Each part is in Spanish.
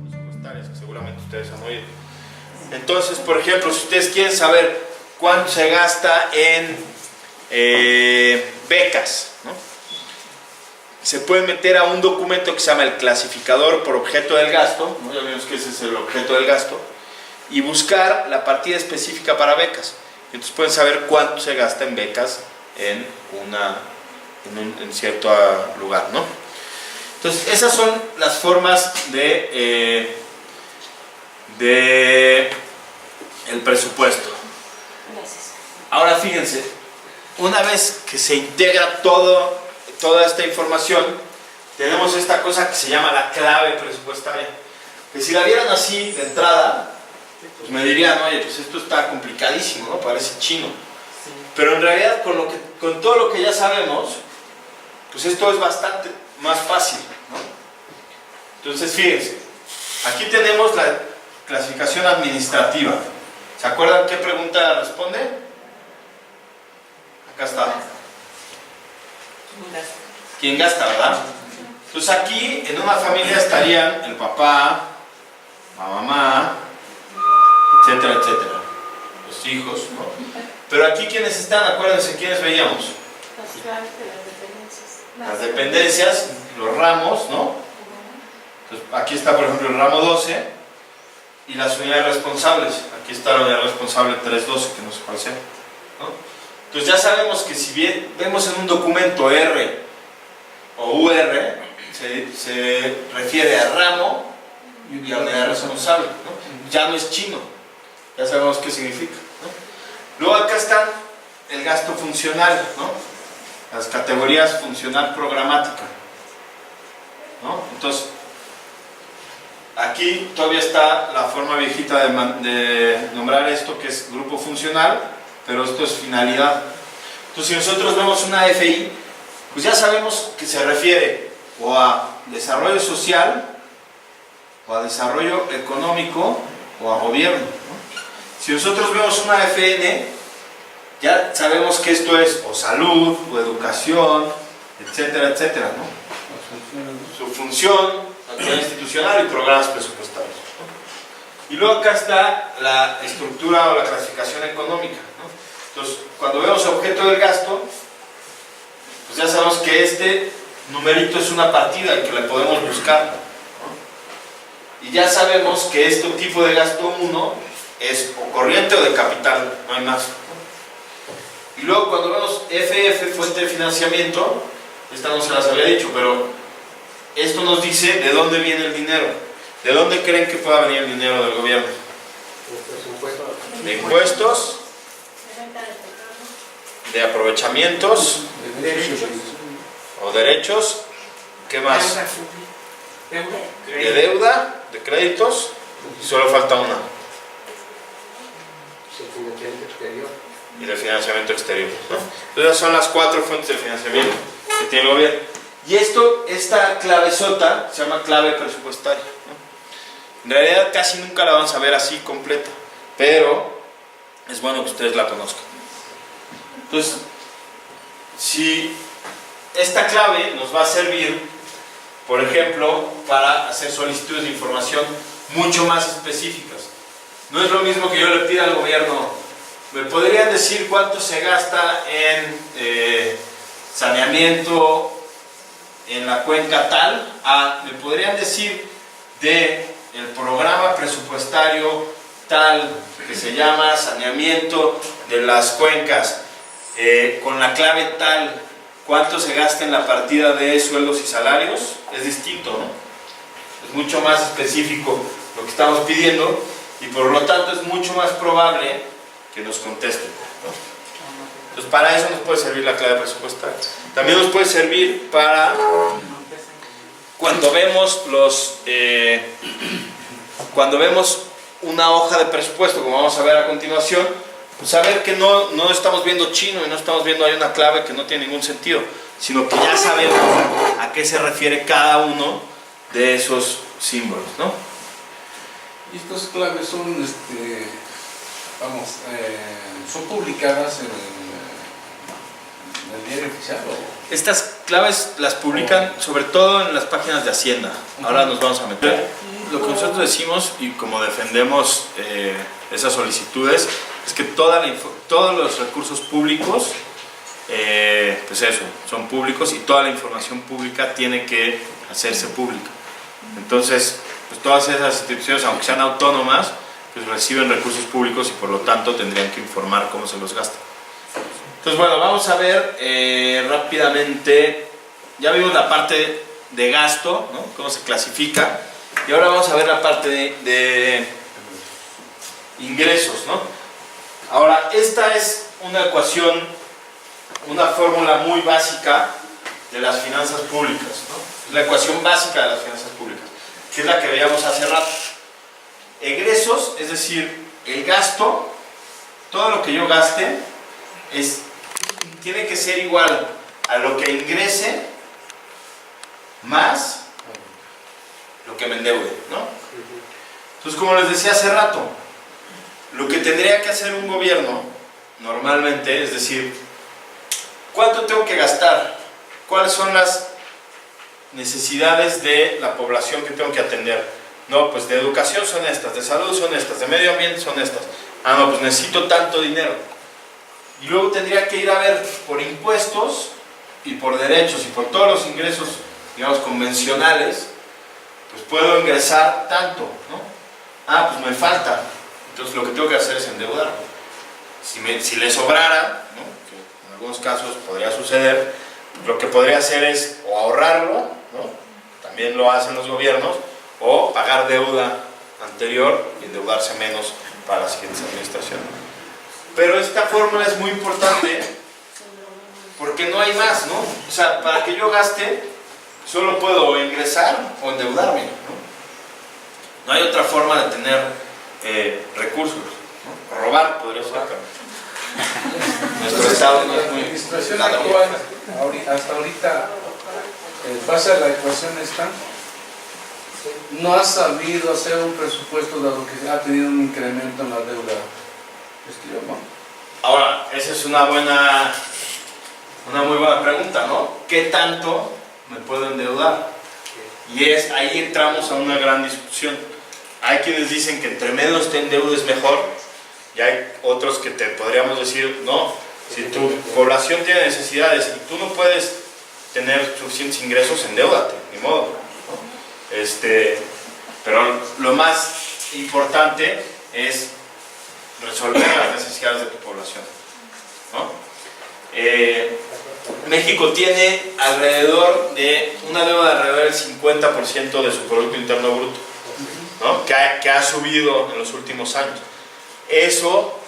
Presupuestarias, que seguramente ustedes han oído. Entonces, por ejemplo, si ustedes quieren saber cuánto se gasta en becas, ¿no? Se pueden meter a un documento que se llama el clasificador por objeto del gasto, ¿no? Ya vimos que ese es el objeto del gasto, y buscar la partida específica para becas. Entonces pueden saber cuánto se gasta en becas en cierto lugar, ¿no? Entonces, esas son las formas de el presupuesto. Gracias. Ahora fíjense, una vez que se integra toda esta información, tenemos esta cosa que se llama la clave presupuestaria. Que si la vieran así de entrada, pues me dirían, oye, pues esto está complicadísimo, ¿no? Parece chino. Pero en realidad, con todo lo que ya sabemos, pues esto es bastante más fácil, ¿no? Entonces, fíjense, aquí tenemos la clasificación administrativa. ¿Se acuerdan qué pregunta responde? Acá está. ¿Quién gasta, verdad? Entonces aquí, en una familia estarían el papá, la mamá, etcétera, etcétera. Los hijos, ¿no? Pero aquí, ¿quiénes están? Acuérdense, ¿quiénes veíamos? Las dependencias, los ramos, ¿no? Entonces, aquí está, por ejemplo, el ramo 12 y las unidades responsables. Aquí está la unidad responsable 312, que no sé cuál sea, ¿no? Entonces ya sabemos que si bien vemos en un documento R o UR, se refiere a ramo y a unidad responsable, ¿no? Ya no es chino, ya sabemos qué significa, ¿no? Luego acá está el gasto funcional, ¿no? Las categorías funcional programática, ¿no? Entonces, aquí todavía está la forma viejita de nombrar esto, que es grupo funcional, pero esto es finalidad. Entonces, si nosotros vemos una FI, pues ya sabemos que se refiere o a desarrollo social, o a desarrollo económico, o a gobierno, ¿no? Si nosotros vemos una FN, ya sabemos que esto es o salud, o educación, etcétera, etcétera, ¿no? Su función, actividad institucional y programas presupuestarios, ¿no? Y luego acá está la estructura o la clasificación económica, ¿no? Entonces, cuando vemos objeto del gasto, pues ya sabemos que este numerito es una partida y que le podemos buscar, ¿no? Y ya sabemos que este tipo de gasto 1 es o corriente o de capital, no hay más, ¿no? Y luego cuando vemos FF, fuente de financiamiento, esta no se las había dicho, pero esto nos dice de dónde viene el dinero. ¿De dónde creen que pueda venir el dinero del gobierno? De impuestos, de aprovechamientos o derechos. ¿Qué más? De deuda, de créditos, y solo falta una. Y de financiamiento exterior, ¿no? Entonces esas son las 4 fuentes de financiamiento que tiene el gobierno. Y esta clavesota se llama clave presupuestaria, ¿no? En realidad casi nunca la vamos a ver así completa, pero es bueno que ustedes la conozcan. Entonces, si esta clave nos va a servir, por ejemplo, para hacer solicitudes de información mucho más específicas. No es lo mismo que yo le pida al gobierno, ¿me podrían decir cuánto se gasta en saneamiento en la cuenca tal? ¿Me podrían decir de el programa presupuestario tal que se llama saneamiento de las cuencas con la clave tal, cuánto se gasta en la partida de sueldos y salarios? Es distinto, ¿no? Es mucho más específico lo que estamos pidiendo y por lo tanto es mucho más probable que nos contesten, ¿no? Entonces para eso nos puede servir la clave presupuestaria. También nos puede servir para cuando vemos una hoja de presupuesto, como vamos a ver a continuación, pues saber que no estamos viendo chino y no estamos viendo ahí una clave que no tiene ningún sentido, sino que ya sabemos a qué se refiere cada uno de esos símbolos, ¿no? Y estas claves son, son publicadas el diario oficial o...? Estas claves las publican sobre todo en las páginas de Hacienda. Ahora nos vamos a meter. Lo que nosotros decimos y como defendemos esas solicitudes es que todos los recursos públicos, pues eso, son públicos y toda la información pública tiene que hacerse pública. Entonces, pues todas esas instituciones, aunque sean autónomas, pues reciben recursos públicos y por lo tanto tendrían que informar cómo se los gastan. Entonces, bueno, vamos a ver rápidamente. Ya vimos la parte de gasto, ¿no? Cómo se clasifica. Y ahora vamos a ver la parte de ingresos, ¿no? Ahora, esta es una ecuación, una fórmula muy básica de las finanzas públicas, ¿no? Es la ecuación básica de las finanzas públicas, que es la que veíamos hace rato. Egresos, es decir, el gasto, todo lo que yo gaste, tiene que ser igual a lo que ingrese más lo que me endeude, ¿no? Entonces, como les decía hace rato, lo que tendría que hacer un gobierno normalmente es decir, ¿cuánto tengo que gastar? ¿Cuáles son las necesidades de la población que tengo que atender? No, pues de educación son estas, de salud son estas, de medio ambiente son estas. Ah, no, pues necesito tanto dinero. Y luego tendría que ir a ver por impuestos y por derechos y por todos los ingresos, digamos, convencionales, pues puedo ingresar tanto, ¿no? Ah, pues me falta. Entonces lo que tengo que hacer es endeudarme. Si le sobrara, ¿no? Que en algunos casos podría suceder, lo que podría hacer es o ahorrarlo, ¿no? También lo hacen los gobiernos, o pagar deuda anterior y endeudarse menos para las siguientes administraciones. Pero esta fórmula es muy importante porque no hay más, ¿no? O sea, para que yo gaste, solo puedo ingresar o endeudarme, ¿no? No hay otra forma de tener recursos, ¿no? Robar podría ser, pero nuestro estado no es muy... La administración actual, hasta ahorita, en base a la ecuación esta, no ha sabido hacer un presupuesto dado que ha tenido un incremento en la deuda exterior, ¿no? Ahora, esa es una muy buena pregunta, ¿no? ¿Qué tanto me puedo endeudar? Y ahí entramos a una gran discusión. Hay quienes dicen que entre menos te endeudes mejor, y hay otros que te podríamos decir, no, si tu población tiene necesidades y tú no puedes tener suficientes ingresos, endeúdate, ni modo, ¿no? Pero lo más importante es resolver las necesidades de tu población, ¿no? México tiene una deuda de alrededor del 50% de su Producto Interno Bruto, ¿no? que ha subido en los últimos años. Eso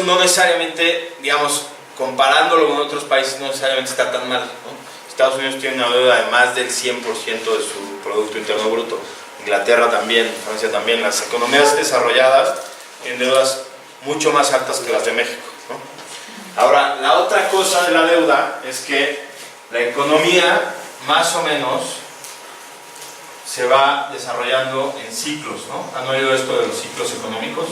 no necesariamente, digamos, comparándolo con otros países, no necesariamente está tan mal, ¿no? Estados Unidos tiene una deuda de más del 100% de su Producto Interno Bruto. Inglaterra también, Francia también. Las economías desarrolladas tienen deudas mucho más altas que las de México, ¿no? Ahora, la otra cosa de la deuda es que la economía, más o menos, se va desarrollando en ciclos, ¿no? ¿Han oído esto de los ciclos económicos?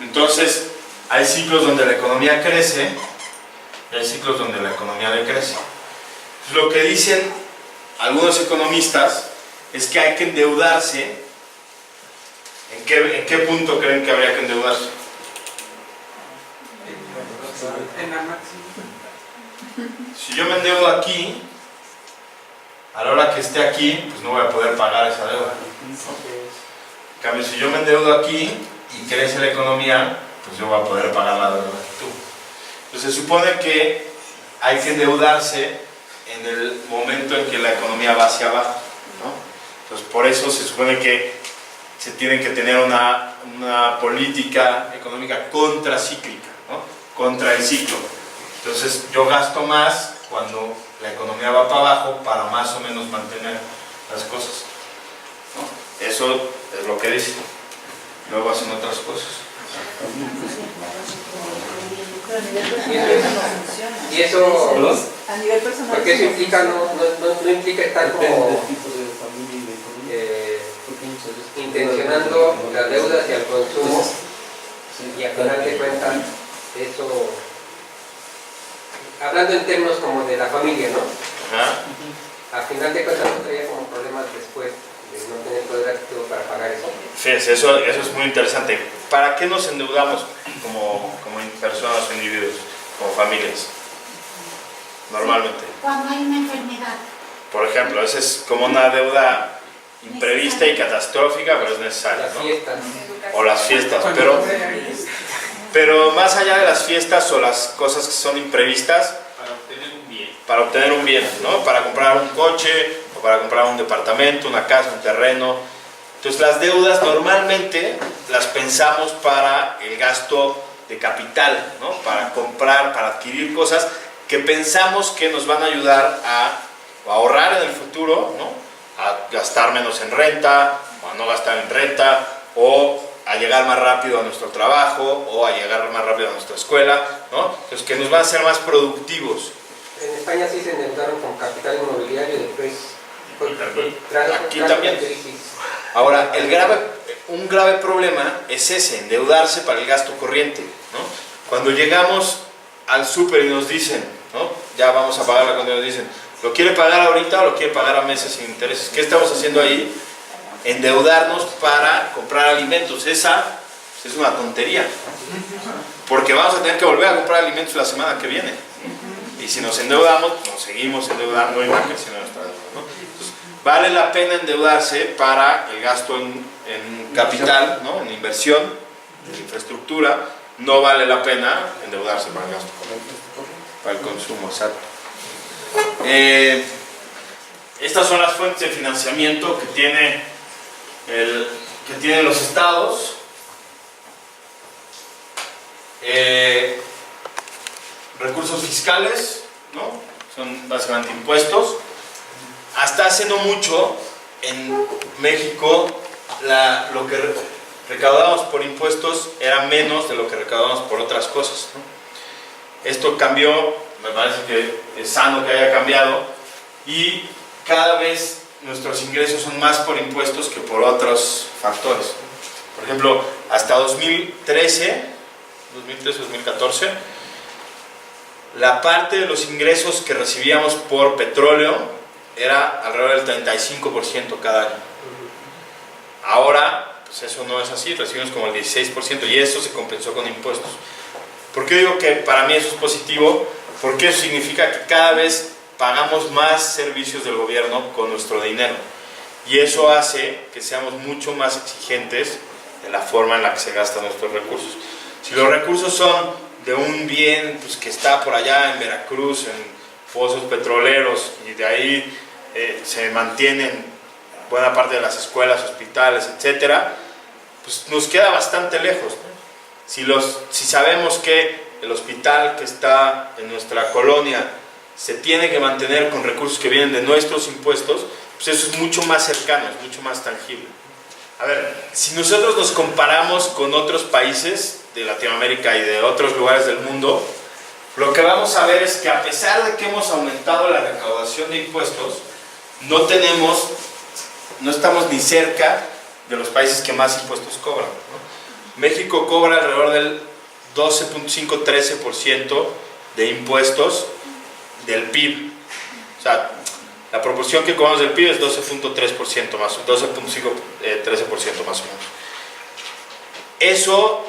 Entonces, hay ciclos donde la economía crece y hay ciclos donde la economía decrece. Lo que dicen algunos economistas es que hay que endeudarse. ¿En qué punto creen que habría que endeudarse? En la máxima. Si yo me endeudo aquí, a la hora que esté aquí, pues no voy a poder pagar esa deuda, ¿no? En cambio, si yo me endeudo aquí y crece la economía, pues yo voy a poder pagar la deuda que tú. Entonces se supone que hay que endeudarse en el momento en que la economía va hacia abajo, ¿no? Entonces por eso se supone que se tiene que tener una política económica contracíclica, ¿no? Contra el ciclo. Entonces yo gasto más cuando la economía va para abajo para más o menos mantener las cosas, ¿no? Eso es lo que dicen. Luego hacen otras cosas. Y eso, a nivel personal, porque eso implica, no implica estar como intencionando la deuda hacia el consumo, y a final de cuentas eso, hablando en términos como de la familia, ¿no? Ajá. A final de cuentas no traía como problemas después de no tener poder adquisitivo para pagar eso. Fíjense, eso es muy interesante. ¿Para qué nos endeudamos como personas o individuos, como familias? Normalmente. Cuando hay una enfermedad. Por ejemplo, esa es como una deuda imprevista y catastrófica, pero es necesaria, Las ¿no? fiestas. O las fiestas, pero más allá de las fiestas o las cosas que son imprevistas, para obtener un bien, ¿no? Para comprar un coche, o para comprar un departamento, una casa, un terreno. Entonces las deudas normalmente las pensamos para el gasto de capital, ¿no? Para comprar, para adquirir cosas que pensamos que nos van a ayudar a ahorrar en el futuro, ¿no? A gastar menos en renta, o a no gastar en renta, o a llegar más rápido a nuestro trabajo, o a llegar más rápido a nuestra escuela, ¿no? Entonces que nos van a hacer más productivos. En España sí se endeudaron con capital inmobiliario después. Aquí también. Ahora, un grave problema es ese, endeudarse para el gasto corriente, ¿no? Cuando llegamos al súper y nos dicen, ¿no? Ya vamos a pagarla, cuando nos dicen, ¿lo quiere pagar ahorita o lo quiere pagar a meses sin intereses? ¿Qué estamos haciendo ahí? Endeudarnos para comprar alimentos. Esa es una tontería, porque vamos a tener que volver a comprar alimentos la semana que viene. Y si nos endeudamos, nos seguimos endeudando y va creciendo nuestra deuda, ¿no? Entonces, vale la pena endeudarse para el gasto en capital, ¿no? En inversión, en infraestructura. No vale la pena endeudarse para el gasto, para el consumo, exacto. Estas son las fuentes de financiamiento que tienen los estados. Recursos fiscales, ¿no? Son básicamente impuestos. Hasta hace no mucho en México lo que recaudábamos por impuestos era menos de lo que recaudábamos por otras cosas, ¿no? Esto cambió, me parece que es sano que haya cambiado, y cada vez nuestros ingresos son más por impuestos que por otros factores. Por ejemplo, hasta 2013-2014, la parte de los ingresos que recibíamos por petróleo era alrededor del 35% cada año. Ahora, pues eso no es así, recibimos como el 16% y eso se compensó con impuestos. ¿Por qué digo que para mí eso es positivo? Porque eso significa que cada vez pagamos más servicios del gobierno con nuestro dinero. Y eso hace que seamos mucho más exigentes de la forma en la que se gastan nuestros recursos. Si los recursos son de un bien pues, que está por allá en Veracruz, en pozos petroleros, y de ahí se mantienen buena parte de las escuelas, hospitales, etcétera, pues nos queda bastante lejos, ¿no? Si sabemos que el hospital que está en nuestra colonia se tiene que mantener con recursos que vienen de nuestros impuestos, pues eso es mucho más cercano, es mucho más tangible. A ver, si nosotros nos comparamos con otros países de Latinoamérica y de otros lugares del mundo, lo que vamos a ver es que a pesar de que hemos aumentado la recaudación de impuestos, no estamos ni cerca de los países que más impuestos cobran, ¿no? México cobra alrededor del 12.5-13% de impuestos del PIB. O sea, la proporción que cobramos del PIB es 12.3% más, 12.5-13% más o menos. Eso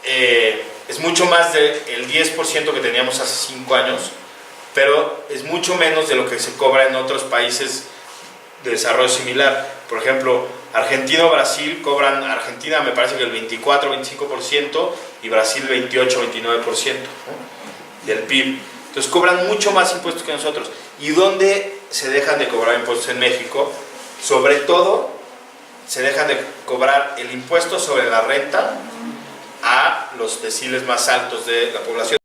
es mucho más del 10% que teníamos hace 5 años, pero es mucho menos de lo que se cobra en otros países de desarrollo similar. Por ejemplo, Argentina o Brasil cobran, Argentina me parece que el 24-25% y Brasil 28-29%, ¿no? Del PIB. Entonces cobran mucho más impuestos que nosotros. ¿Y dónde se dejan de cobrar impuestos en México? Sobre todo, se dejan de cobrar el impuesto sobre la renta a los deciles más altos de la población.